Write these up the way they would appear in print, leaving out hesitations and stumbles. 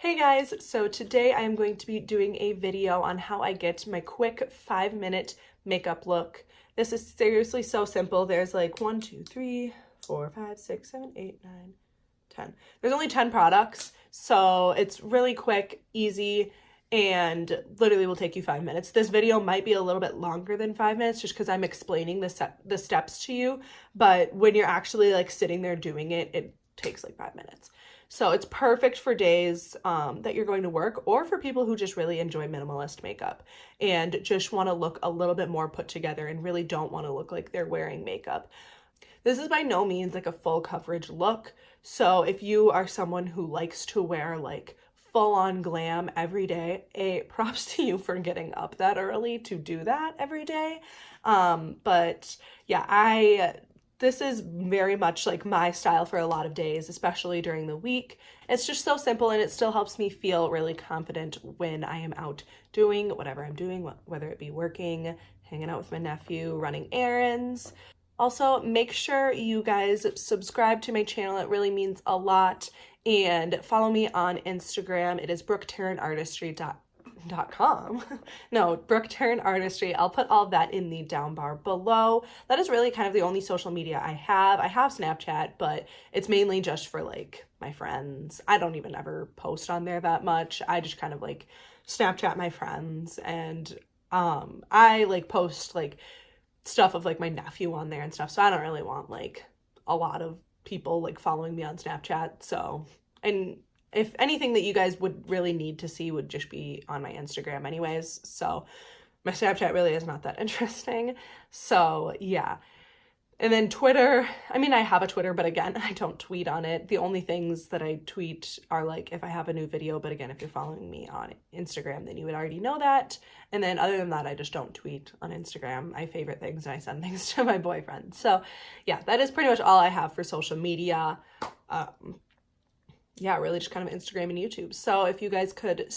Hey guys, so today I am going to be doing a video on how I get my quick 5-minute makeup look. This is seriously so simple. There's like 1, 2, 3, 4, 5, 6, 7, 8, 9, 10. There's only 10 products, so it's really quick, easy, and literally will take you 5 minutes. This video might be a little bit longer than 5 minutes just because I'm explaining the steps to you, but when you're actually like sitting there doing it, it takes like 5 minutes. So it's perfect for days that you're going to work or for people who just really enjoy minimalist makeup and just want to look a little bit more put together and really don't want to look like they're wearing makeup. This is by no means like a full coverage look. So if you are someone who likes to wear like full on glam every day, props to you for getting up that early to do that every day. But yeah, this is very much like my style for a lot of days, especially during the week. It's just so simple and it still helps me feel really confident when I am out doing whatever I'm doing, whether it be working, hanging out with my nephew, running errands. Also, make sure you guys subscribe to my channel. It really means a lot. And follow me on Instagram. It is brooktarynartistry.com. No, Brooke Taryn Artistry. I'll put all of that in the down bar below. That is really kind of the only social media I have. I have Snapchat, but it's mainly just for like my friends. I don't even ever post on there that much. I just kind of like Snapchat my friends, and I like post like stuff of like my nephew on there and stuff. So I don't really want like a lot of people like following me on Snapchat. So, and if anything that you guys would really need to see would just be on my Instagram anyways. So my Snapchat really is not that interesting. So yeah. And then Twitter, I mean, I have a Twitter, but again, I don't tweet on it. The only things that I tweet are like if I have a new video, but again, if you're following me on Instagram, then you would already know that. And then other than that, I just don't tweet on Instagram. I favorite things and I send things to my boyfriend. So yeah, that is pretty much all I have for social media. Yeah, really just kind of Instagram and YouTube. So if you guys could.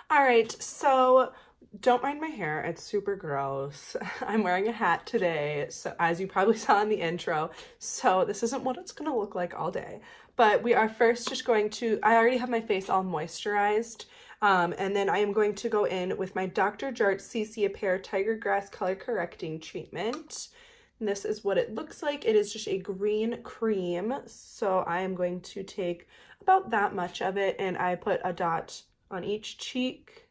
All right, so don't mind my hair. It's super gross. I'm wearing a hat today, so as you probably saw in the intro. So this isn't what it's gonna look like all day. But we are first just going to, I already have my face all moisturized. And then I am going to go in with my Dr. Jart CC Appear Tiger Grass Color Correcting Treatment. And this is what it looks like. It is just a green cream. So I am going to take about that much of it, and I put a dot on each cheek,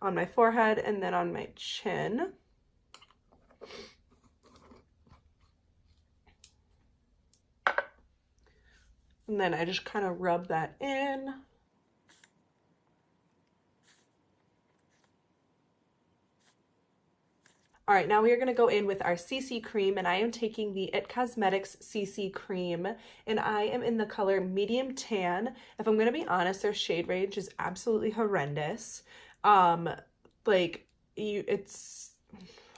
on my forehead, and then on my chin. And then I just kind of rub that in. All right, now we are going to go in with our CC cream, and I am taking the IT Cosmetics CC cream, and I am in the color medium tan. If I'm going to be honest, their shade range is absolutely horrendous. It's,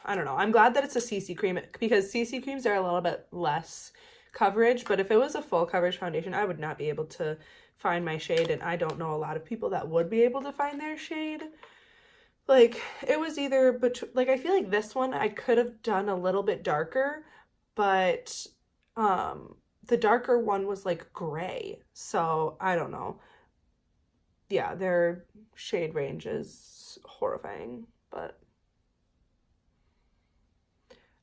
I don't know. I'm glad that it's a CC cream because CC creams are a little bit less coverage, but if it was a full coverage foundation, I would not be able to find my shade, and I don't know a lot of people that would be able to find their shade. Like, it was either, like, I feel like this one I could have done a little bit darker, but the darker one was like gray. So I don't know. Yeah, their shade range is horrifying, but.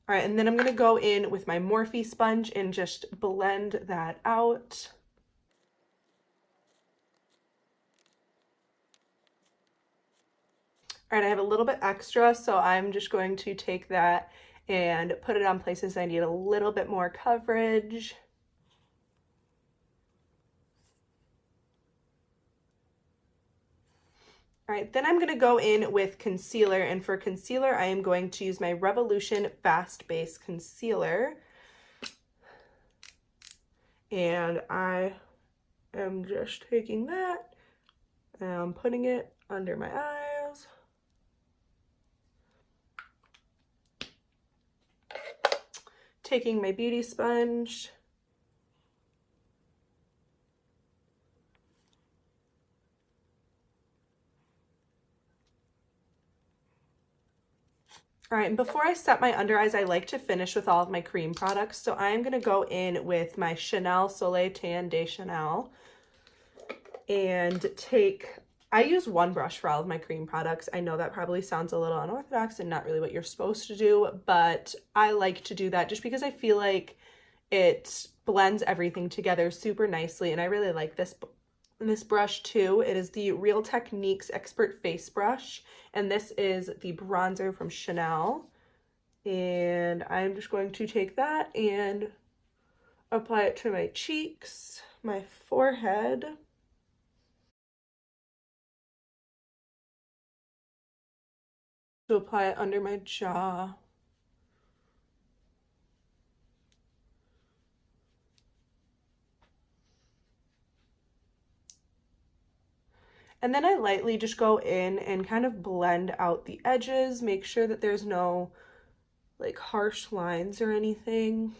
All right, and then I'm going to go in with my Morphe sponge and just blend that out. All right, I have a little bit extra, so I'm just going to take that and put it on places I need a little bit more coverage. All right, then I'm going to go in with concealer, and for concealer, I am going to use my Revolution Fast Base Concealer. And I am just taking that and I'm putting it under my eyes. Taking my beauty sponge. All right, and before I set my under eyes, I like to finish with all of my cream products. So I'm going to go in with my Chanel Soleil Tan de Chanel and I use one brush for all of my cream products. I know that probably sounds a little unorthodox and not really what you're supposed to do, but I like to do that just because I feel like it blends everything together super nicely, and I really like this brush too. It is the Real Techniques Expert Face Brush, and this is the bronzer from Chanel. And I'm just going to take that and apply it to my cheeks, my forehead, to apply it under my jaw. And then I lightly just go in and kind of blend out the edges, make sure that there's no like harsh lines or anything.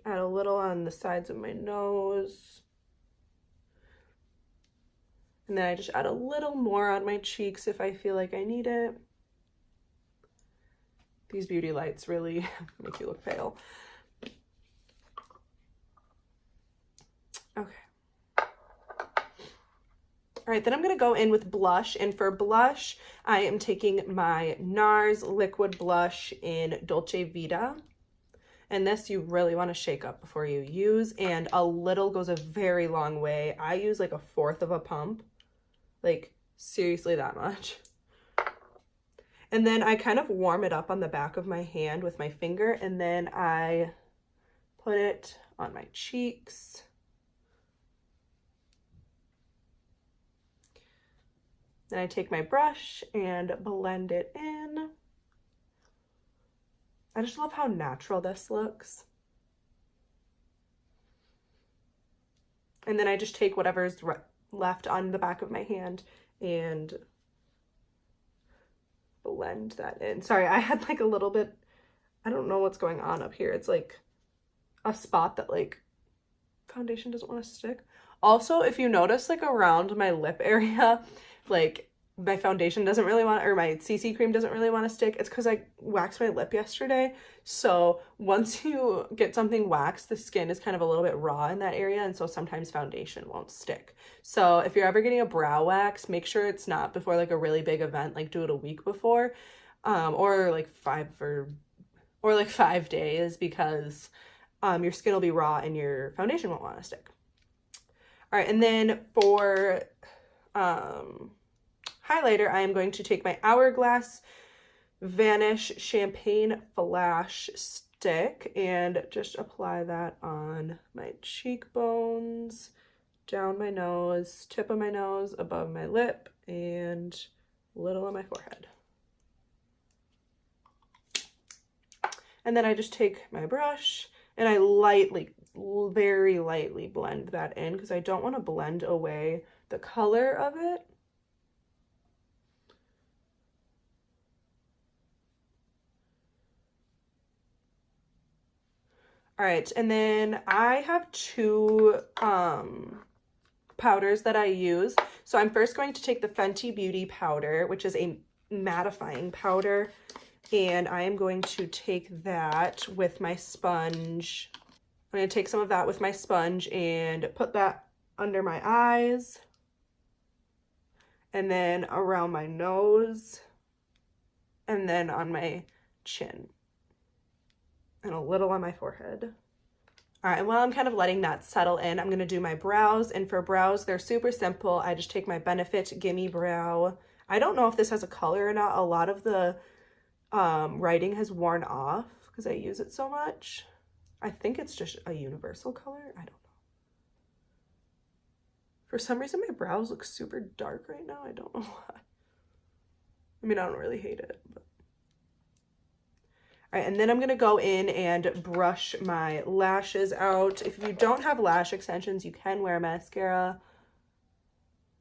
Add a little on the sides of my nose. And then I just add a little more on my cheeks if I feel like I need it. These beauty lights really make you look pale. Okay. All right, then I'm going to go in with blush, and for blush, I am taking my NARS Liquid Blush in Dolce Vita. And this you really want to shake up before you use, and a little goes a very long way. I use like 1/4 of a pump, like seriously that much. And then I kind of warm it up on the back of my hand with my finger, and then I put it on my cheeks. Then I take my brush and blend it in. I just love how natural this looks. And then I just take whatever's left on the back of my hand and blend that in. Sorry, I had like a little bit, I don't know what's going on up here. It's like a spot that like foundation doesn't want to stick. Also, if you notice like around my lip area, like my foundation doesn't really want, or my CC cream doesn't really want to stick, it's because I waxed my lip yesterday. So once you get something waxed, the skin is kind of a little bit raw in that area, and so sometimes foundation won't stick. So if you're ever getting a brow wax, make sure it's not before like a really big event, like do it a week before, or like 5 days, because your skin will be raw and your foundation won't want to stick. All right, and then for highlighter, I am going to take my Hourglass Vanish Champagne Flash Stick and just apply that on my cheekbones, down my nose, tip of my nose, above my lip, and a little on my forehead. And then I just take my brush and I very lightly blend that in because I don't want to blend away the color of it. All right, and then I have two powders that I use. So I'm first going to take the Fenty Beauty powder, which is a mattifying powder, and I am going to take that with my sponge. I'm going to take some of that with my sponge and put that under my eyes, and then around my nose, and then on my chin, and a little on my forehead. All right, and while I'm kind of letting that settle in, I'm gonna do my brows, and for brows, they're super simple. I just take my Benefit Gimme Brow. I don't know if this has a color or not. A lot of the writing has worn off because I use it so much. I think it's just a universal color. I don't know. For some reason, my brows look super dark right now. I don't know why. I mean, I don't really hate it, but. All right, and then I'm gonna go in and brush my lashes out. If you don't have lash extensions, you can wear mascara,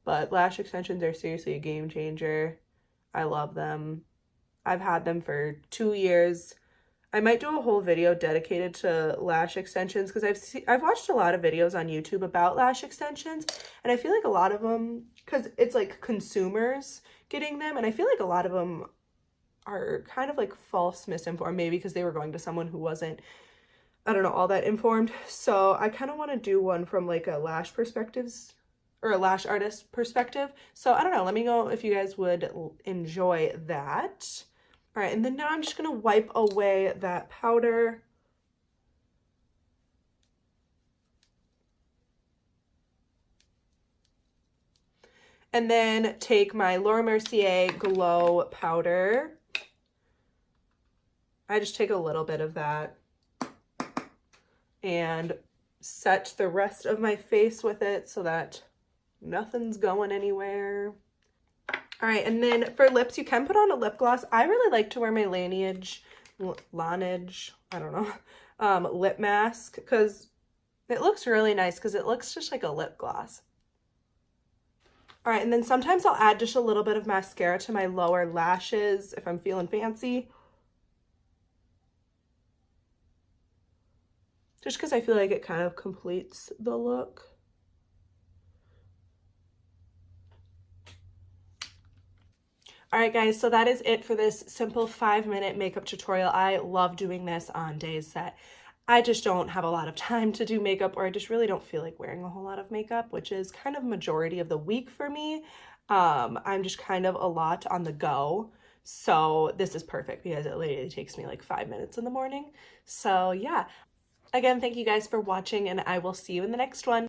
but lash extensions are seriously a game changer. I love them. I've had them for 2 years. I might do a whole video dedicated to lash extensions because I've watched a lot of videos on YouTube about lash extensions, and I feel like a lot of them, because it's like consumers getting them, and I feel like a lot of them are kind of like false misinformed, maybe because they were going to someone who wasn't, I don't know, all that informed. So I kind of want to do one from like a lash perspectives or a lash artist perspective. So I don't know, let me know if you guys would enjoy that. All right, and then now I'm just gonna wipe away that powder. And then take my Laura Mercier Glow powder. I just take a little bit of that and set the rest of my face with it so that nothing's going anywhere. All right, and then for lips, you can put on a lip gloss. I really like to wear my Laneige, I don't know, lip mask because it looks really nice because it looks just like a lip gloss. All right, and then sometimes I'll add just a little bit of mascara to my lower lashes if I'm feeling fancy. Just because I feel like it kind of completes the look. All right, guys, so that is it for this simple 5-minute makeup tutorial. I love doing this on days that I just don't have a lot of time to do makeup, or I just really don't feel like wearing a whole lot of makeup, which is kind of majority of the week for me. I'm just kind of a lot on the go. So this is perfect because it literally takes me like 5 minutes in the morning. So yeah, again, thank you guys for watching and I will see you in the next one.